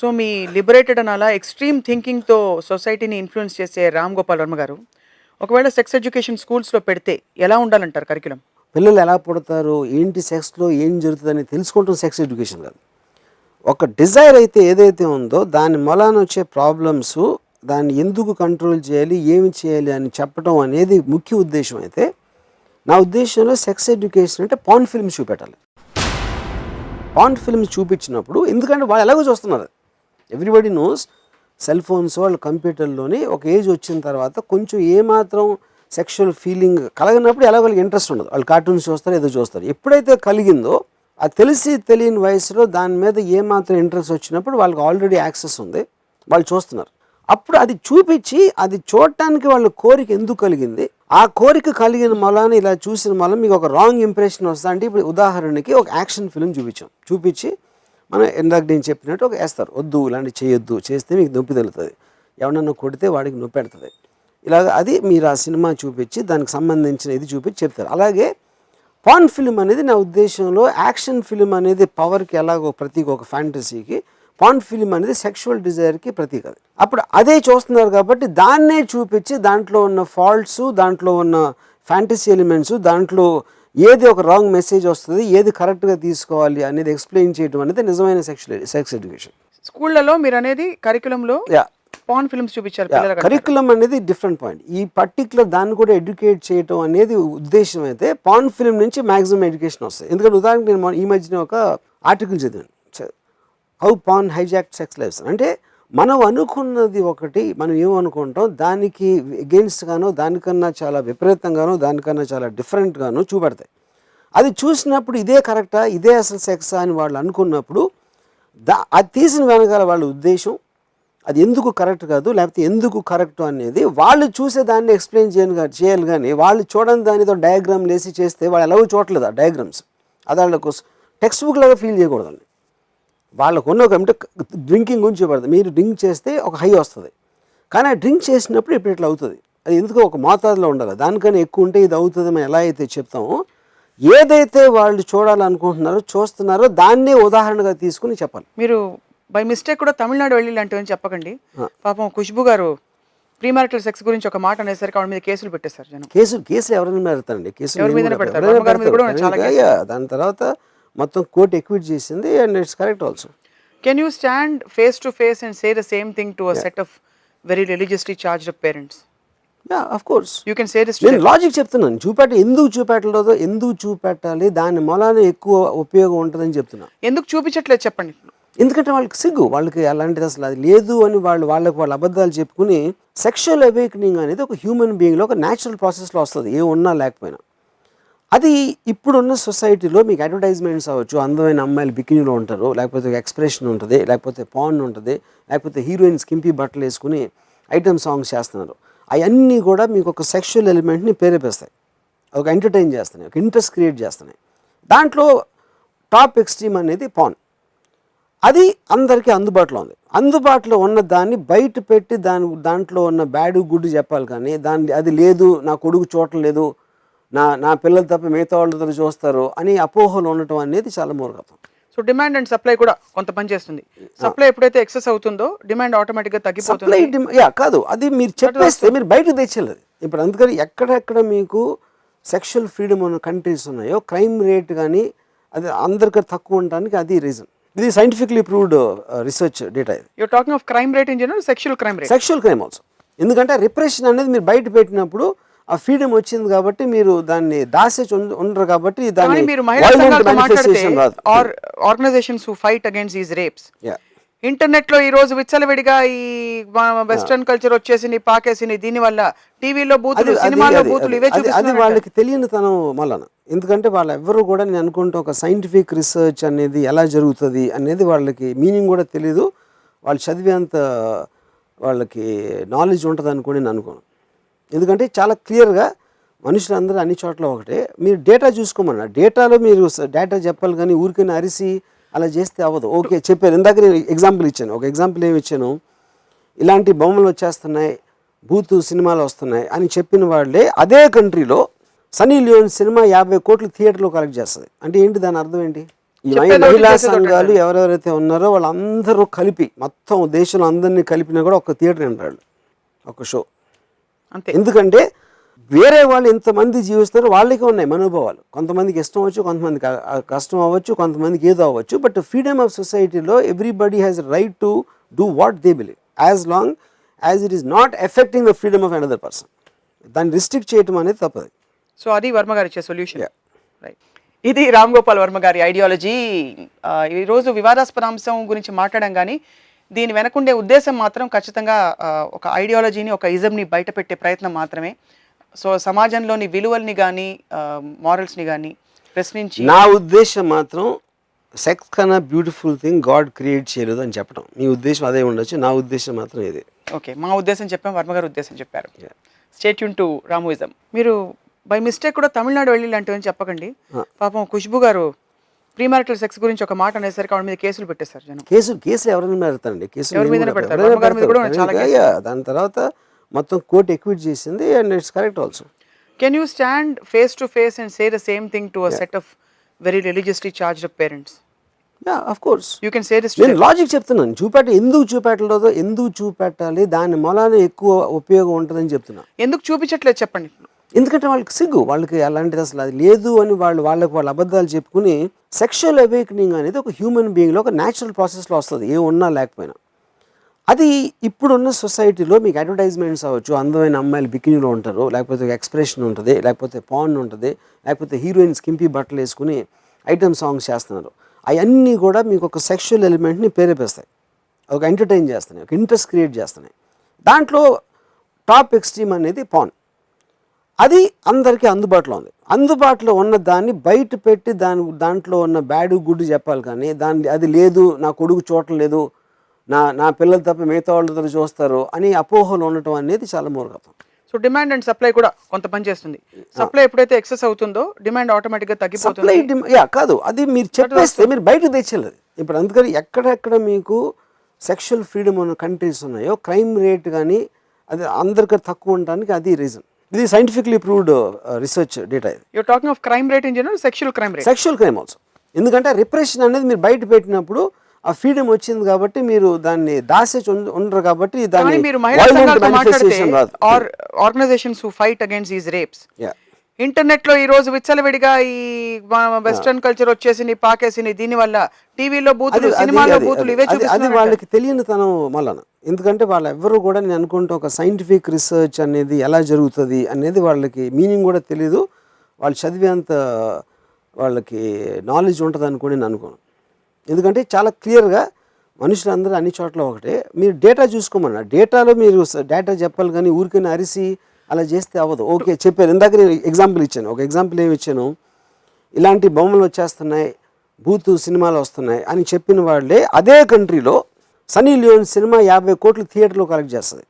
So మీ liberated అని అలా extreme థింకింగ్‌తో సొసైటీని ఇన్‌ఫ్లూయెన్స్ చేసే రామ్ గోపాల్ వర్మ గారు, ఒకవేళ సెక్స్ ఎడ్యుకేషన్ స్కూల్స్‌లో పెడితే ఎలా ఉండాలంటారు కరిక్యులమ్? పిల్లలు ఎలా పుడతారు, ఏంటి సెక్స్‌లో ఏం జరుగుతుందని తెలుసుకోవటం సెక్స్ ఎడ్యుకేషన్ కాదు. ఒక డిజైర్ అయితే ఏదైతే ఉందో దాని మూలాన వచ్చే ప్రాబ్లమ్స్, దాన్ని ఎందుకు కంట్రోల్ చేయాలి, ఏమి చేయాలి అని చెప్పడం అనేది ముఖ్య ఉద్దేశం అయితే, నా ఉద్దేశంలో సెక్స్ ఎడ్యుకేషన్ అంటే పార్న్ ఫిల్మ్స్ చూపెట్టాలి. పార్న్ ఫిల్మ్స్ చూపించినప్పుడు, ఎందుకంటే వాళ్ళు ఎలాగో చూస్తున్నారు, ఎవ్రీబడి నోస్ సెల్ ఫోన్స్, వాళ్ళ కంప్యూటర్లోని ఒక ఏజ్ వచ్చిన తర్వాత కొంచెం ఏమాత్రం సెక్షువల్ ఫీలింగ్ కలగనప్పుడు ఎలా వాళ్ళకి ఇంట్రెస్ట్ ఉండదు. వాళ్ళు కార్టూన్స్ చూస్తారు, ఏదో చూస్తారు. ఎప్పుడైతే కలిగిందో అది తెలిసి తెలియని వయసులో దాని మీద ఏమాత్రం ఇంట్రెస్ట్ వచ్చినప్పుడు వాళ్ళకి ఆల్రెడీ యాక్సెస్ ఉంది, వాళ్ళు చూస్తున్నారు. అప్పుడు అది చూపించి అది చూడటానికి వాళ్ళ కోరిక ఎందుకు కలిగింది, ఆ కోరిక కలిగిన మూలాన ఇలా చూసిన మూలం మీకు ఒక రాంగ్ ఇంప్రెషన్ వస్తుంది. అంటే ఇప్పుడు ఉదాహరణకి ఒక యాక్షన్ ఫిల్మ్ చూపించి మనం ఇందాక నేను చెప్పినట్టు ఒక వేస్తారు, వద్దు ఇలాంటి చేయొద్దు, చేస్తే మీకు నొప్పి తెలుస్తుంది, ఎవరన్నా కొడితే వాడికి నొప్పి పెడుతుంది, ఇలాగ అది మీరు ఆ సినిమా చూపించి దానికి సంబంధించిన ఇది చూపించి చెప్తారు. అలాగే పార్న్ ఫిల్మ్ అనేది నా ఉద్దేశంలో యాక్షన్ ఫిల్మ్ అనేది పవర్కి ఎలాగో ప్రతీక, ఒక ఫ్యాంటసీకి పార్న్ ఫిల్మ్ అనేది సెక్షువల్ డిజైర్కి ప్రతీక. అది అప్పుడు అదే చూస్తున్నారు కాబట్టి దాన్నే చూపించి దాంట్లో ఉన్న ఫాల్ట్స్, దాంట్లో ఉన్న ఫ్యాంటసీ ఎలిమెంట్స్, దాంట్లో ఏది ఒక రాంగ్ మెసేజ్ వస్తుంది, ఏది కరెక్ట్గా తీసుకోవాలి అనేది ఎక్స్ప్లెయిన్ చేయడం అనేది నిజమైన సెక్స్ ఎడ్యుకేషన్. స్కూళ్ళలో మీరు అనేది కరిక్యులంలో పార్న్ ఫిల్మ్స్ చూపించారు పిల్లలకు. కరికులం అనేది డిఫరెంట్ పాయింట్. ఈ పర్టికులర్ దాన్ని కూడా ఎడ్యుకేట్ చేయటం అనేది ఉద్దేశం అయితే పార్న్ ఫిల్మ్ నుంచి మ్యాక్సిమం ఎడ్యుకేషన్ వస్తుంది. ఎందుకంటే ఉదాహరణకు నేను ఈ మధ్యన ఒక ఆర్టికల్ చదివాను, how porn hijack sex lifes. అంటే మనం అనుకున్నది ఒకటి, మనం ఏమనుకుంటాం దానికి ఎగెయిన్స్ట్ గానో, దానికన్నా చాలా విపరీతంగానో, దానికన్నా చాలా డిఫరెంట్గానో చూపెడతాయి. అది చూసినప్పుడు ఇదే కరెక్టా, ఇదే అసలు సెక్సా అని వాళ్ళు అనుకున్నప్పుడు అది తీసిన వెనకాల వాళ్ళ ఉద్దేశం, అది ఎందుకు కరెక్ట్ కాదు, లేకపోతే ఎందుకు కరెక్ట్ అనేది వాళ్ళు చూసే దాన్ని ఎక్స్ప్లెయిన్ చేయాలి. కానీ వాళ్ళు చూడని దానితో డయాగ్రామ్ లేసి చేస్తే వాళ్ళు ఎలాగో చూడలేదు ఆ డయాగ్రామ్స్. అది వాళ్ళకు టెక్స్ట్ బుక్ లాగా ఫీల్ చేయకూడదండి. వాళ్ళకు ఉన్న ఒక అంటే డ్రింకింగ్ గురించి చెప్పబడుతుంది, మీరు డ్రింక్ చేస్తే ఒక హై వస్తుంది, కానీ ఆ డ్రింక్ చేసినప్పుడు ఇప్పుడు ఇట్లా అవుతుంది, అది ఎందుకో ఒక మోతాదులో ఉండాలి, దానికన్నా ఎక్కువ ఉంటే ఇది అవుతుంది మనం ఎలా అయితే చెప్తామో, ఏదైతే వాళ్ళు చూడాలనుకుంటున్నారో చూస్తున్నారో దాన్నే ఉదాహరణగా తీసుకుని చెప్పాలి. మీరు బై మిస్టేక్ కూడా తమిళనాడు వెళ్ళి ఇలాంటివని చెప్పకండి. పాపం ఖుష్బు గారు ప్రీమారిటల్ సెక్స్ గురించి ఒక మాట అనేసరికి ఆవిడ మీద కేసులు పెట్టేస్తారు జనం. కేసులు ఎవరైనా పెడతారండి, ఎవరి మీద పెడతారు. దాని తర్వాత మొత్తం కోర్టు ఎక్విట్ చేసింది, and it's correct also. Can you stand face to face and say the same thing to a set of very religiously charged parents? Of course you can say this. నేను లాజిక్ చెప్తున్నాను, ఎందుకు చూపెట్టాలి, దాని మూలాన ఎక్కువ ఉపయోగం ఉంటుందని చెప్తున్నా. ఎందుకు చూపించట్లేదు చెప్పండి. ఎందుకంటే వాళ్ళకి సిగ్గు, వాళ్ళకి అలాంటిది అసలు అది లేదు అని వాళ్ళ అబద్ధాలు చెప్పుకుని. సెక్షువల్ అవేకనింగ్ అనేది ఒక హ్యూమన్ బీయింగ్లో ఒక న్యాచురల్ ప్రాసెస్లో వస్తుంది, ఏ ఉన్నా లేకపోయినా. అది ఇప్పుడున్న సొసైటీలో మీకు అడ్వర్టైజ్మెంట్స్ అవ్వచ్చు, అందమైన అమ్మాయిలు బికినీలో ఉంటారు, లేకపోతే ఎక్స్ప్రెషన్ ఉంటుంది, లేకపోతే పాన్ ఉంటుంది, లేకపోతే హీరోయిన్స్ కింపి బట్టలు వేసుకుని ఐటమ్ సాంగ్స్ చేస్తున్నారు. అవన్నీ కూడా మీకు ఒక సెక్షువల్ ఎలిమెంట్ని ప్రేరేపిస్తాయి, ఒక ఎంటర్టైన్ చేస్తున్నాయి, ఒక ఇంట్రెస్ట్ క్రియేట్ చేస్తున్నాయి. దాంట్లో టాప్ ఎక్స్ట్రీమ్ అనేది పాన్. అది అందరికీ అందుబాటులో ఉన్న దాన్ని బయట పెట్టి దాంట్లో ఉన్న బ్యాడ్ గుడ్ చెప్పాలి. కానీ అది లేదు, నా కొడుకు చూడలేదు, నా పిల్లలు తప్ప మిగతా వాళ్ళతో చూస్తారు అని అపోహలు ఉండటం అనేది చాలా మూర్ఖత్వం. సో డిమాండ్ అండ్ సప్లై కూడా కొంత పని చేస్తుంది. సప్లై ఎప్పుడైతే ఎక్సెస్ అవుతుందో డిమాండ్ ఆటోమేటిక్గా తగ్గిపోతుంది. కాదు, అది మీరు చెప్పేస్తే మీరు బయటకు తెచ్చేది. ఇప్పుడు అందుకని ఎక్కడెక్కడ మీకు సెక్షువల్ ఫ్రీడమ్ ఉన్న కంట్రీస్ ఉన్నాయో క్రైమ్ రేట్ కానీ అది అందరికీ తక్కువ ఉండడానికి అది రీజన్. ఇది సైంటిఫిక్లీ ప్రూవ్డ్ రీసెర్చ్ డేటా. ఇది you're talking of crime rate in general, sexual crime also. ఎందుకంటే రిప్రెషన్ అనేది మీరు బయట పెట్టినప్పుడు ఆ ఫ్రీడమ్ వచ్చింది కాబట్టి మీరు దాన్ని దాసేసి ఉండరు కాబట్టి దాన్ని organisations who fight against these rapes internet లో ఈ రోజు విచ్చలవిడిగా ఈ వెస్టర్న్ కల్చర్ వచ్చేసింది, పాకేసింది. దీని వల్ల టీవీలో బూతులు, సినిమాలో బూతులు ఇవే చూపిస్తున్నారు. అది వాళ్ళకి తెలియని తనం వలన. ఎందుకంటే వాళ్ళు ఎవరు కూడా నేను అనుకుంటా ఒక సైంటిఫిక్ రీసెర్చ్ అనేది ఎలా జరుగుతుంది అనేది వాళ్ళకి మీనింగ్ కూడా తెలీదు. వాళ్ళు చదివేంత వాళ్ళకి నాలెడ్జ్ ఉంటుంది అనుకోని నేను అనుకోను. ఎందుకంటే చాలా క్లియర్గా మనుషులందరూ అన్ని చోట్ల ఒకటే. మీరు డేటా చూసుకోమన్నా, డేటాలో మీరు డేటా చెప్పాలి, కానీ ఊరికైనా అరిసి అలా చేస్తే అవ్వదు. ఓకే చెప్పారు, ఇందాక నేను ఎగ్జాంపుల్ ఇచ్చాను. ఒక ఎగ్జాంపుల్ ఏమి ఇచ్చాను, ఇలాంటి బొమ్మలు వచ్చేస్తున్నాయి, బూతు సినిమాలు వస్తున్నాయి అని చెప్పిన వాళ్ళే అదే కంట్రీలో సన్నీ లియోన్ సినిమా 50 కోట్లు థియేటర్లో కలెక్ట్ చేస్తుంది. అంటే ఏంటి దాని అర్థం ఏంటి? ఈ చెప్పేది మహిళా ఒకటి, చేసేది ఒకటి సంఘాలు అంటారు. ఎవరెవరైతే ఉన్నారో వాళ్ళందరూ కలిపి మొత్తం దేశంలో అందరినీ కలిపినా కూడా ఒక థియేటర్ అంటారు, ఒక షో. అంతే. ఎందుకంటే వేరే వాళ్ళు ఎంతమంది జీవిస్తారో వాళ్ళకే ఉన్నాయి మనోభావాలు. కొంతమందికి ఇష్టం అవ్వచ్చు, కొంతమందికి కష్టం అవ్వచ్చు, కొంతమందికి ఏదో అవ్వచ్చు. బట్ ఫ్రీడమ్ ఆఫ్ సొసైటీలో everybody has right to do what they believe as long as it is not affecting the freedom of another person. దాన్ని రిస్ట్రిక్ట్ చేయటం అనేది తప్పదు. సో అది వర్మ గారు ఇచ్చే సొల్యూషన్. రైట్. ఇది రామ్ గోపాల్ వర్మ గారి ఐడియాలజీ. ఈరోజు వివాదాస్పద అంశం గురించి మాట్లాడడం కానీ దీని వెనకుండే ఉద్దేశం మాత్రం ఖచ్చితంగా ఒక ఐడియాలజీని, ఒక ఇజంని బయట పెట్టే ప్రయత్నం మాత్రమే. సో సమాజంలోని విలువల్ని కానీ మారల్స్ని కానీ ప్రశ్నించి, నా ఉద్దేశం మాత్రం సెక్స్ కన్నా బ్యూటిఫుల్ థింగ్ గాడ్ క్రియేట్ చేయలేదు అని చెప్పడం. మీ ఉద్దేశం అదే ఉండొచ్చు, నా ఉద్దేశం మాత్రం ఇదే. ఓకే, మా ఉద్దేశం చెప్పాం, వర్మ గారి ఉద్దేశం చెప్పారు. Stay tune to రామోయిజం. మీరు బై మిస్టేక్ కూడా తమిళనాడు వెళ్ళి లాంటివని చెప్పకండి. పాపం ఖుష్బు గారు ప్రీమారిటల్ సెక్స్ గురించి ఒక మాట అనేసరికి ఆవిడ మీద కేసులు పెట్టేశారు జనం. కేసులు ఎవరైనా పెడతారండి, కేసులు ఎవరి మీదైనా పెడతారు. వర్మ గారి మీద కూడా చాలా దాని తర్వాత మొత్తం కోర్టు ఎక్విట్ చేసింది and it's correct also. Can you stand face to face and say the same thing to a set of very religiously charged up parents? Of course you can say this. నేను logic చెప్తున్నాను, ఎందుకు చూపెట్టాలి, దాని మూలాన ఎక్కువ ఉపయోగం ఉంటుందని చెప్తున్నా. ఎందుకు చూపించట్లేదు చెప్పండి. ఎందుకంటే వాళ్ళకి సిగ్గు, వాళ్ళకి అలాంటిది అసలు అది లేదు అని వాళ్ళ అబద్ధాలు చెప్పుకుని. సెక్షువల్ అవేకనింగ్ అనేది ఒక హ్యూమన్ బీయింగ్లో ఒక న్యాచురల్ ప్రాసెస్లో వస్తుంది, ఏ ఉన్నా లేకపోయినా. అది ఇప్పుడున్న సొసైటీలో మీకు అడ్వర్టైజ్మెంట్స్ అవ్వచ్చు, అందమైన అమ్మాయిలు బికినీలో ఉంటారు, లేకపోతే ఎక్స్ప్రెషన్ ఉంటుంది, లేకపోతే పాన్ ఉంటుంది, లేకపోతే హీరోయిన్స్ కింపి బట్టలు వేసుకుని ఐటమ్ సాంగ్స్ చేస్తున్నారు. అవన్నీ కూడా మీకు ఒక సెక్షువల్ ఎలిమెంట్ని ప్రేరేపిస్తాయి, ఒక ఎంటర్టైన్ చేస్తున్నాయి, ఒక ఇంట్రెస్ట్ క్రియేట్ చేస్తున్నాయి. దాంట్లో టాప్ ఎక్స్ట్రీమ్ అనేది పాన్. అది అందరికీ అందుబాటులో ఉంది. అందుబాటులో ఉన్న దాన్ని బయట పెట్టి దాంట్లో ఉన్న బ్యాడ్ గుడ్ చెప్పాలి, కానీ అది లేదు, నా కొడుకు చూడలేదు, నా పిల్లలు తప్ప మిగతా వాళ్ళతో చూస్తారు అని అపోహలు ఉండటం అనేది చాలా మూర్ఖత్వం. సో డిమాండ్ అండ్ సప్లై కూడా కొంత పని చేస్తుంది. సప్లై ఎప్పుడైతే ఎక్సెస్ అవుతుందో డిమాండ్ ఆటోమేటిక్గా తగ్గిపోతుంది. సప్లై కాదు, అది మీరు చెప్పేస్తే మీరు బయటకు తెచ్చలేదు. ఇప్పుడు అందుకని ఎక్కడెక్కడ మీకు సెక్షువల్ ఫ్రీడమ్ ఉన్న కంట్రీస్ ఉన్నాయో క్రైమ్ రేట్ కానీ అది అందరికన్నా తక్కువ ఉండడానికి అది రీజన్. ఇది సైంటిఫిక్లీ ప్రూవ్డ్ రిసెర్చ్ డేటా. ఇది you're talking of crime rate in general, sexual crime also. ఎందుకంటే రిప్రెషన్ అనేది మీరు బయట పెట్టినప్పుడు ఆ ఫ్రీడమ్ వచ్చింది కాబట్టి మీరు దాన్ని దాసేసి ఉండరు కాబట్టి దాన్ని మీరు మహిళా సంఘాలతో మాట్లాడితే organisations who fight against these rapes internet లో ఈ రోజు విచ్చలవిడిగా ఈ వెస్టర్న్ కల్చర్ వచ్చేసి పాకేసి దీని వల్ల టీవీలో బూతులు, సినిమాలో బూతులు ఇవే అది వాళ్ళకి తెలియని తనం వలన. ఎందుకంటే వాళ్ళు ఎవ్వరు కూడా నేను అనుకుంటే ఒక సైంటిఫిక్ రీసెర్చ్ అనేది ఎలా జరుగుతుంది అనేది వాళ్ళకి మీనింగ్ కూడా తెలీదు. వాళ్ళు చదివేంత వాళ్ళకి నాలెడ్జ్ ఉంటుంది అనుకోని నేను అనుకోను. ఎందుకంటే చాలా క్లియర్గా మనుషులందరూ అన్ని చోట్ల ఒకటే. మీరు డేటా చూసుకోమన్నా, డేటాలో మీరు డేటా చెప్పాలి, కానీ ఊరికైనా అరిసి అలా చేస్తే అవ్వదు. ఓకే చెప్పారు, ఇందాక నేను ఎగ్జాంపుల్ ఇచ్చాను. ఒక ఎగ్జాంపుల్ ఏమి ఇచ్చాను, ఇలాంటి బొమ్మలు వచ్చేస్తున్నాయి, బూతు సినిమాలు వస్తున్నాయి అని చెప్పిన వాళ్ళే అదే కంట్రీలో సన్నీ లియోన్ సినిమా 50 కోట్లు థియేటర్లో కలెక్ట్ చేస్తుంది.